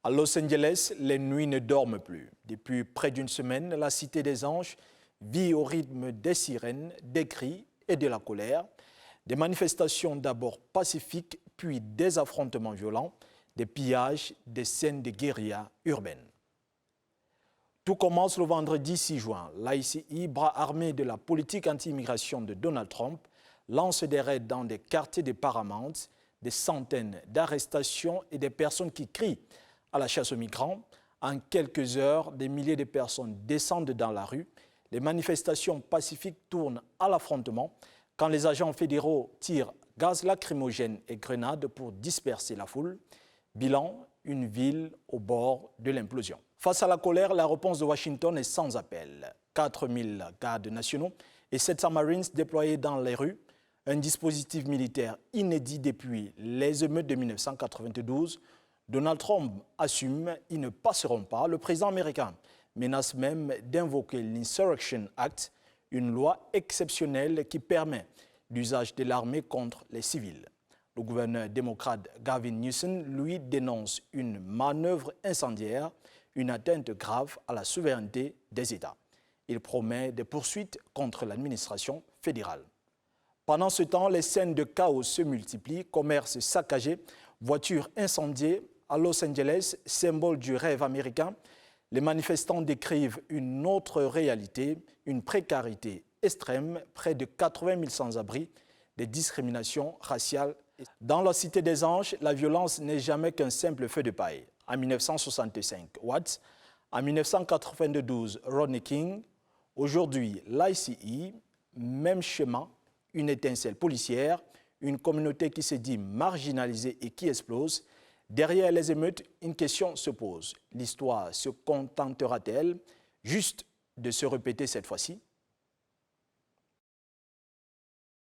À Los Angeles, les nuits ne dorment plus. Depuis près d'une semaine, la Cité des Anges vit au rythme des sirènes, des cris et de la colère. Des manifestations d'abord pacifiques, puis des affrontements violents, des pillages, des scènes de guérilla urbaine. Tout commence le vendredi 6 juin. L'ICI, bras armé de la politique anti-immigration de Donald Trump, lance des raids dans des quartiers de Paramount, des centaines d'arrestations et des personnes qui crient à la chasse aux migrants. En quelques heures, des milliers de personnes descendent dans la rue. Les manifestations pacifiques tournent à l'affrontement quand les agents fédéraux tirent gaz lacrymogène et grenades pour disperser la foule. Bilan, une ville au bord de l'implosion. Face à la colère, la réponse de Washington est sans appel. 4000 gardes nationaux et 700 Marines déployés dans les rues. Un dispositif militaire inédit depuis les émeutes de 1992. Donald Trump assume, ils ne passeront pas. Le président américain menace même d'invoquer l'Insurrection Act, une loi exceptionnelle qui permet l'usage de l'armée contre les civils. Le gouverneur démocrate Gavin Newsom, lui, dénonce une manœuvre incendiaire, une atteinte grave à la souveraineté des États. Il promet des poursuites contre l'administration fédérale. Pendant ce temps, les scènes de chaos se multiplient, commerces saccagés, voitures incendiées. À Los Angeles, symbole du rêve américain, les manifestants décrivent une autre réalité, une précarité extrême, près de 80 000 sans-abri, des discriminations raciales. Dans la Cité des Anges, la violence n'est jamais qu'un simple feu de paille. En 1965, Watts. En 1992, Rodney King. Aujourd'hui, l'ICI, même schéma, une étincelle policière, une communauté qui se dit marginalisée et qui explose. Derrière les émeutes, une question se pose. L'histoire se contentera-t-elle juste de se répéter cette fois-ci ?